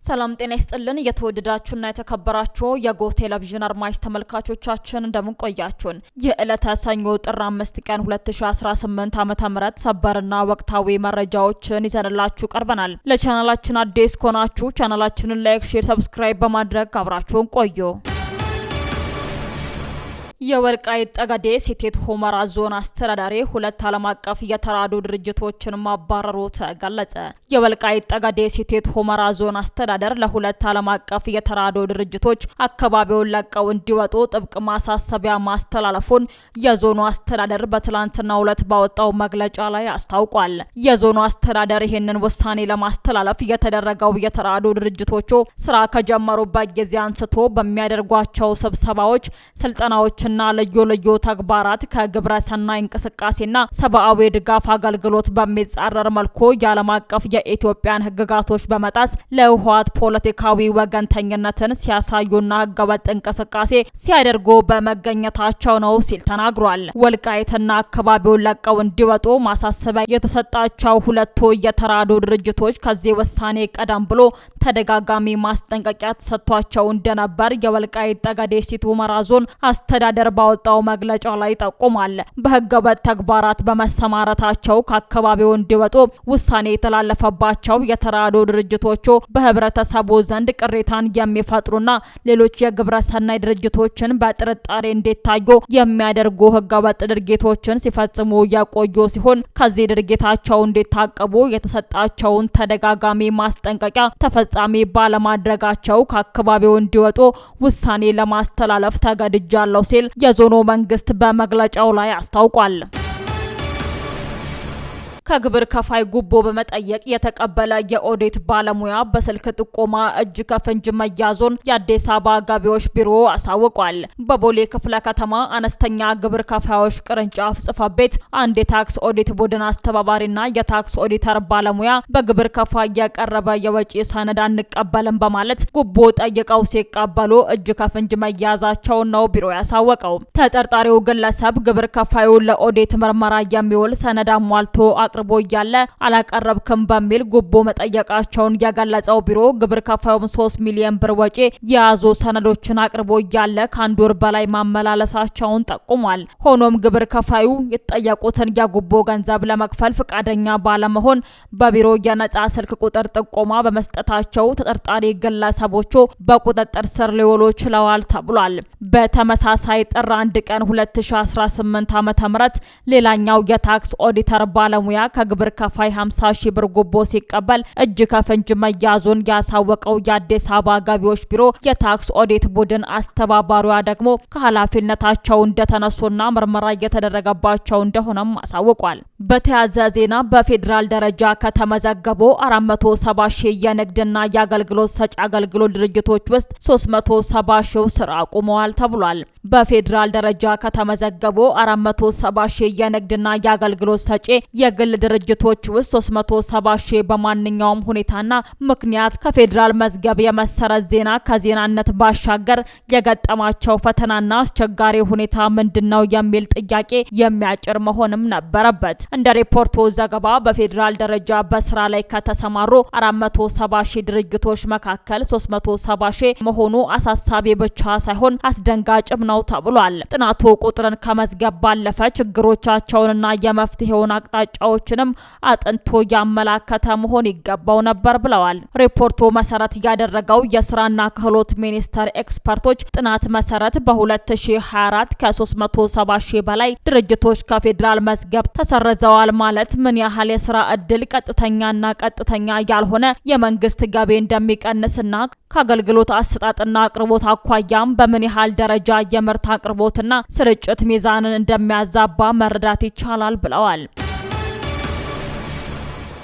ሰላም ጤና ይስጥልን የተወደዳችሁና የተከበራችሁ የጎህ ቴሌቪዥን አድማጭ ተመልካቾቻችን እንደምን ቆያችሁን? የዕለተ ሰኞ ጥር 5 ቀን 2018 ዓ.ም ሰበርና ወቅታዊ መረጃዎችን ይዘንላችሁ ቀርበናል። ለቻናላችን አዲስ ከሆናችሁ ቻናላችንን ላይክ፣ ሼር፣ ሰብስክራይብ በማድረግ አብራችሁን ቆዩ። የወልቃይት ጠገዴ ሰቲት ሁመራ ዞን አስተዳዳሪ ሁለት ዓለም አቀፍ የተራድኦ ድርጅቶችን ማባረሩ ተገለጸ። የወልቃይት ጠገዴ ሰቲት ሁመራ ዞን አስተዳደር ለሁለት ዓለም አቀፍ የተራድኦ ድርጅቶች አካባቢውን ለቀው እንዲወጡ ጥብቅ ማሳሰቢያ ማስተላለፉን የዞኑ አስተዳደር በትላንትናው ዕለት ባወጣው መግለጫ ላይ አስታውቋል። የዞኑ አስተዳደር ይህንን ውሳኔ ለማስተላለፍ የተደረገው የተራድኦ ድርጅቶቹ ስራ ከጀመሩበት ጊዜ አንስቶ በሚያደርጓቸው ስብሰባዎች፣ ስልጠናዎች እና ልዩ ተግባራት ከግብረ ሰናይ እንቅስቃሴና ሰብአዊ ድጋፍ አገልግሎት በሚጻረር መልኩ የዓለም አቀፍ የኢትዮጵያን ህግጋቶች በመጣስ ለህወሓት ፖለቲካዊ ወገንተኝነትን ሲያሳዩና ህገወጥ እንቅስቃሴ ሲያደርጉ በመገኘታቸው ነው ሲል ተናግሯል። ወልቃይትና አካባቢውን ለቀው እንዲወጡ ማሳሰቢያ የተሰጣቸው ሁለቱ የተራድኦ ድርጅቶች ከዚህ ውሳኔ ቀደም ብሎ ተደጋጋሚ ማስጠንቀቂያ ተሰጥቷቸው እንደነበር የወልቃይት ጠገዴ ሰቲት ሁመራ ዞን አስተዳደር ባወጣው መግለጫ ላይ ጠቁሟል። በህገወጥ ተግባራት በመሰማራታቸው ከአካባቢው እንዲወጡ ውሳኔ የተላለፈባቸው የተራድኦ ድርጅቶቹ በህብረተሰቡ ዘንድ ቅሬታን የሚፈጥሩና ሌሎች የግብረ ሰናይ ድርጅቶችን በጥርጣሬ እንዲታዩ የሚያደርጉ ህገወጥ ድርጊቶችን ሲፈጽሙ የቆዩ ሲሆን ከዚህ ድርጊታቸው እንዲታቀቡ የተሰጣቸውን ተደጋጋሚ ማስጠንቀቂያ ተፈጻሚ ባለማድረጋቸው ከአካባቢው እንዲወጡ ውሳኔ ለማስተላለፍ ተገድጃለሁ ሲል የዞኑ መንግስት በመግለጫው ላይ አስታውቋል። ከግብር ከፋይ ጉቦ በመጠየቅ የተቀበለ የኦዲት ባለሙያ በስልክ ጥቆማ እጅ ከፍንጅ መያዙን የአዲስ አበባ ገቢዎች ቢሮ አሳውቋል። በቦሌ ክፍለ ከተማ አነስተኛ ግብር ከፋዮች ቅርንጫፍ ጽሕፈት ቤት አንድ የታክስ ኦዲት ቡድን አስተባባሪና የታክስ ኦዲተር ባለሙያ በግብር ከፋይ የቀረበ የወጪ ሰነድ አንቀበልም በማለት ጉቦ ጠይቀው ሲቀበሉ እጅ ከፍንጅ መያዛቸውን ነው ቢሮ ያሳወቀው። ተጠርጣሪው ግለሰብ ግብር ከፋዩ ለኦዲት ምርመራ የሚውል ሰነድ አሟልቶ አቅርቦ እያለ አላቀረብክም በሚል ጉቦ መጠየቃቸውን የገለጸው ቢሮ ግብር ከፋዩም 3 ሚሊዮን ብር ወጪ የያዙ ሰነዶችን አቅርቦ እያለ ከአንድ ወር በላይ ማመላለሳቸውን ጠቁሟል። ሆኖም ግብር ከፋዩ የተጠየቁትን የጉቦ ገንዘብ ለመክፈል ፈቃደኛ ባለመሆን በቢሮ የነጻ ስልክ ቁጥር ጥቆማ በመስጠታቸው ተጠርጣሪ ግለሰቦቹ በቁጥጥር ስር ሊውሉ ችለዋል ተብሏል። በተመሳሳይ ጥር 1 ቀን 2018 ዓ.ም ሌላኛው የታክስ ኦዲተር ባለሙያ ከግብር ከፋይ 50 ሺህ ብር ጉቦ ሲቀበል እጅ ከፍንጅ መያዙን ያሳወቀው የአዲስ አበባ ገቢዎች ቢሮ የታክስ ኦዲት ቡድን አስተባባሪዋ ደግሞ ከኃላፊነታቸው እንደተነሱና ምርመራ እየተደረገባቸው እንደሆነም አሳውቋል። በተያያዘ ዜና በፌዴራል ደረጃ ከተመዘገቡ 470 ሺህ የንግድና የአገልግሎት ሰጪ አገልግሎት ድርጅቶች ውስጥ 370 ሺህ ስራ አቁመዋል ተብሏል። በፌዴራል ደረጃ ከተመዘገቡ 470 ሺህ የንግድና የአገልግሎት ሰጪ የግል ድርጅቶች ውስጥ 370 ሺህ በማንኛውም ሁኔታና ምክንያት ከፌዴራል መዝገብ የመሰረዝ ዜና ከዜናነት ባሻገር የገጠማቸው ፈተናና አስቸጋሪ ሁኔታ ምንድነው የሚል ጥያቄ የሚያጭር መሆንም ነበረበት። እንደ ሪፖርቱ ዘገባ በፌዴራል ደረጃ በስራ ላይ ከተሰማሩ 470 ሺህ ድርጅቶች መካከል 370 ሺህ መሆኑ አሳሳቢ ብቻ ሳይሆን አስደንጋጭም ነው ተብሏል። ጥናቱ ቁጥርን ከመዝገብ ባለፈ ችግሮቻቸውንና የመፍትሄውን አቅጣጫዎችንም አጥንቶ ያመላከተ መሆን ይገባው ነበር ብለዋል። ሪፖርቱ መሰረት ያደረገው የስራና ክህሎት ሚኒስቴር ኤክስፐርቶች ጥናት መሰረት በ2024 ከ370 ሺህ በላይ ድርጅቶች ከፌዴራል መዝገብ ተሰርዘዋል ማለት ምን ያህል የስራ እድል ቀጥተኛና ቀጥተኛ ያልሆነ የመንግስት ገቢ እንደሚቀንስና ከአገልግሎት አሰጣጥና አቅርቦት አኳያም በምን ያህል ደረጃ የምርት አቅርቦትና ስርጭት ሚዛንን እንደሚያዛባ መረዳት ይቻላል ብለዋል።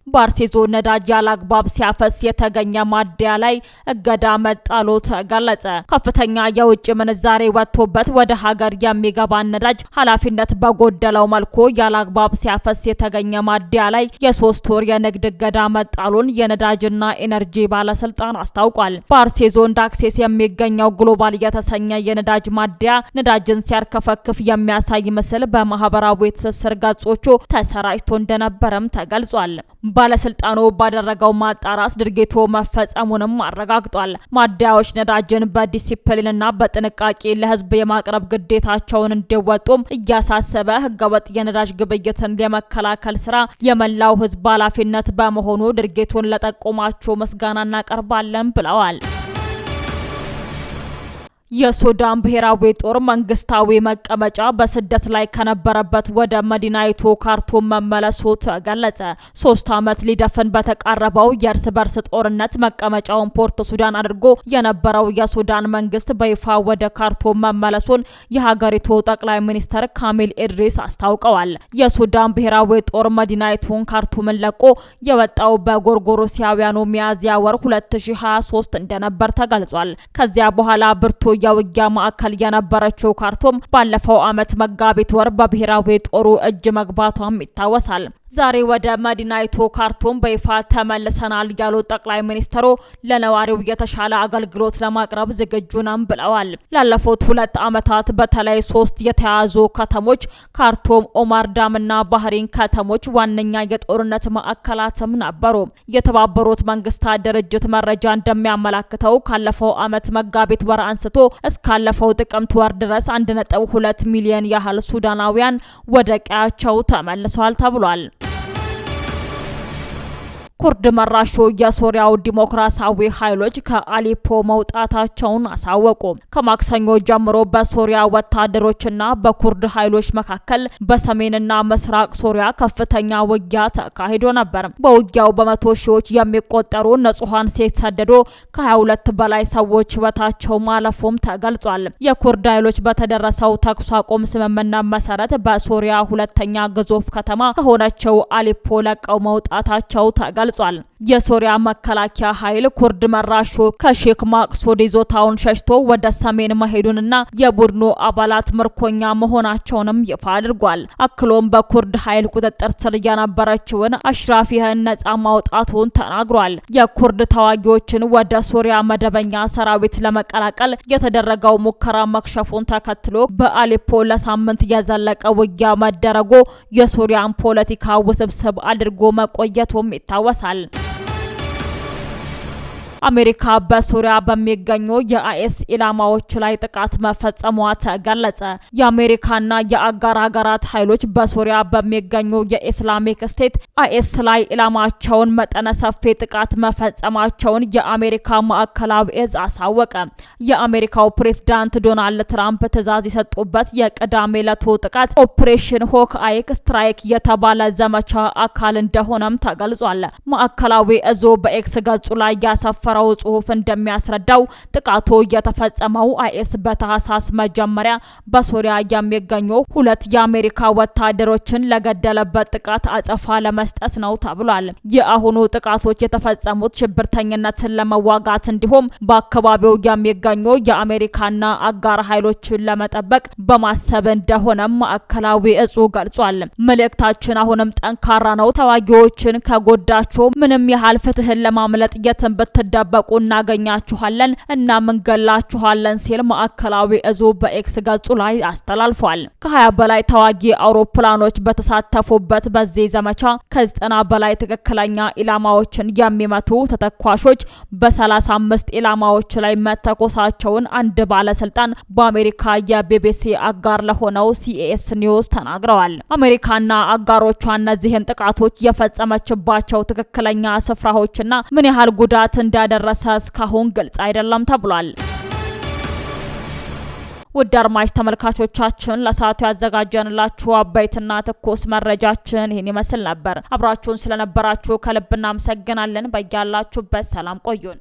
በአርሲ ዞን ነዳጅ ያላግባብ ሲያፈስ የተገኘ ማደያ ላይ እገዳ መጣሉ ተገለጸ። ከፍተኛ የውጭ ምንዛሬ ወጥቶበት ወደ ሀገር የሚገባ ነዳጅ ኃላፊነት በጎደለው መልኩ ያላግባብ ሲያፈስ የተገኘ ማደያ ላይ የ3 ወር የንግድ እገዳ መጣሉን የነዳጅና ኢነርጂ ባለስልጣን አስታውቋል። በአርሲ ዞን ዳክሴስ የሚገኘው ግሎባል የተሰኘ የነዳጅ ማደያ ነዳጅን ሲያርከፈክፍ የሚያሳይ ምስል በማህበራዊ ትስስር ገጾቹ ተሰራጭቶ እንደነበረም ተገልጿል። ባለስልጣኑ ባደረገው ማጣራት ድርጊቱ መፈጸሙንም አረጋግጧል። ማደያዎች ነዳጅን በዲሲፕሊንና በጥንቃቄ ለህዝብ የማቅረብ ግዴታቸውን እንዲወጡም እያሳሰበ ህገወጥ የነዳጅ ግብይትን የመከላከል ስራ የመላው ህዝብ ኃላፊነት በመሆኑ ድርጊቱን ለጠቆማችሁ ምስጋና እናቀርባለን ብለዋል። የሱዳን ብሔራዊ ጦር መንግስታዊ መቀመጫ በስደት ላይ ከነበረበት ወደ መዲናይቱ ካርቱም መመለሱ ተገለጸ። 3 ዓመት ሊደፍን በተቃረበው የእርስ በርስ ጦርነት መቀመጫውን ፖርት ሱዳን አድርጎ የነበረው የሱዳን መንግስት በይፋ ወደ ካርቱም መመለሱን የሀገሪቱ ጠቅላይ ሚኒስትር ካሚል ኢድሪስ አስታውቀዋል። የሱዳን ብሔራዊ ጦር መዲናይቱን ካርቱምን ለቆ የወጣው በጎርጎሮሲያውያኑ ሚያዝያ ወር 2023 እንደነበር ተገልጿል። ከዚያ በኋላ ብርቱ የውጊያ ማዕከል የነበረችው ካርቱም ባለፈው ዓመት መጋቢት ወር በብሔራዊ ጦሩ እጅ መግባቷም ይታወሳል። ዛሬ ወደ መዲናይቱ ካርቱም በይፋ ተመልሰናል ያሉት ጠቅላይ ሚኒስትሩ ለነዋሪው የተሻለ አገልግሎት ለማቅረብ ዝግጁ ነን ብለዋል። ላለፉት 2 ዓመታት በተለይ 3 የተያዙ ከተሞች ካርቱም፣ ኦማርዳምና ባህሪን ከተሞች ዋነኛ የጦርነት ማዕከላትም ነበሩ። የተባበሩት መንግስታት ድርጅት መረጃ እንደሚያመላክተው ካለፈው ዓመት መጋቢት ወር አንስቶ እስካለፈው ጥቅምት ወር ድረስ 1.2 ሚሊዮን ያህል ሱዳናውያን ወደ ቀያቸው ተመልሰዋል ተብሏል። ኩርድ መራሹ የሶሪያው ዲሞክራሲያዊ ኃይሎች ከአሌፖ መውጣታቸውን አሳወቁ። ከማክሰኞ ጀምሮ በሶሪያ ወታደሮችና በኩርድ ኃይሎች መካከል በሰሜንና ምስራቅ ሶሪያ ከፍተኛ ውጊያ ተካሂዶ ነበር። በውጊያው በመቶ ሺዎች የሚቆጠሩ ንጹሃን ሲሰደዱ ከ22 በላይ ሰዎች ህይወታቸው ማለፉም ተገልጿል። የኩርድ ኃይሎች በተደረሰው ተኩስ አቁም ስምምነት መሰረት በሶሪያ ሁለተኛ ግዙፍ ከተማ ከሆነችው አሌፖ ለቀው መውጣታቸው ተገልጿል። የሶሪያ መከላከያ ኃይል ኩርድ መራሹ ከሼክ ማቅሱድ ይዞታውን ሸሽቶ ወደ ሰሜን መሄዱንና የቡድኑ አባላት ምርኮኛ መሆናቸውንም ይፋ አድርጓል። አክሎም በኩርድ ኃይል ቁጥጥር ስር የነበረችውን አሽራፊህን ነጻ ማውጣቱን ተናግሯል። የኩርድ ተዋጊዎችን ወደ ሶሪያ መደበኛ ሰራዊት ለመቀላቀል የተደረገው ሙከራ መክሸፉን ተከትሎ በአሌፖ ለሳምንት የዘለቀ ውጊያ መደረጉ የሶሪያን ፖለቲካ ውስብስብ አድርጎ መቆየቱም ይታወሳል። አሜሪካ በሶሪያ በሚገኙ የአይኤስ ኢላማዎች ላይ ጥቃት መፈጸሟ ተገለጸ። የአሜሪካና የአጋር ሀገራት ኃይሎች በሶሪያ በሚገኙ የኢስላሚክ ስቴት አይኤስ ላይ ኢላማቸውን መጠነ ሰፊ ጥቃት መፈጸማቸውን የአሜሪካ ማዕከላዊ እዝ አሳወቀ። የአሜሪካው ፕሬዝዳንት ዶናልድ ትራምፕ ትዕዛዝ የሰጡበት የቅዳሜ ዕለቱ ጥቃት ኦፕሬሽን ሆክ አይክ ስትራይክ የተባለ ዘመቻ አካል እንደሆነም ተገልጿል። ማዕከላዊ እዙ በኤክስ ገጹ ላይ ያሰፈ ጽሁፍ እንደሚያስረዳው ጥቃቱ የተፈጸመው አይኤስ በታህሳስ መጀመሪያ በሶሪያ የሚገኙ 2 የአሜሪካ ወታደሮችን ለገደለበት ጥቃት አጸፋ ለመስጠት ነው ተብሏል። የአሁኑ ጥቃቶች የተፈጸሙት ሽብርተኝነትን ለመዋጋት እንዲሁም በአካባቢው የሚገኙ የአሜሪካና አጋር ኃይሎችን ለመጠበቅ በማሰብ እንደሆነ ማዕከላዊ እዙ ገልጿል። መልእክታችን አሁንም ጠንካራ ነው። ተዋጊዎችን ከጎዳቸው ምንም ያህል ፍትህን ለማምለጥ የትም ብትደበቁ እናገኛችኋለን እና እንገላችኋለን ሲል ማዕከላዊ እዙ በኤክስ ገጹ ላይ አስተላልፏል። ከ20 በላይ ተዋጊ አውሮፕላኖች በተሳተፉበት በዚህ ዘመቻ ከ90 በላይ ትክክለኛ ኢላማዎችን የሚመቱ ተተኳሾች በ35 ኢላማዎች ላይ መተኮሳቸውን አንድ ባለስልጣን በአሜሪካ የቢቢሲ አጋር ለሆነው ሲኤስ ኒውስ ተናግረዋል። አሜሪካና አጋሮቿ እነዚህን ጥቃቶች የፈጸመችባቸው ትክክለኛ ስፍራዎችና ምን ያህል ጉዳት እንዳደረሰ እስካሁን ግልጽ አይደለም ተብሏል። ውድ አድማጭ ተመልካቾቻችን ለሰዓቱ ያዘጋጀንላችሁ አበይትና ትኩስ መረጃችን ይህን ይመስል ነበር። አብራችሁን ስለነበራችሁ ከልብ እናመሰግናለን። በያላችሁበት ሰላም ቆዩን።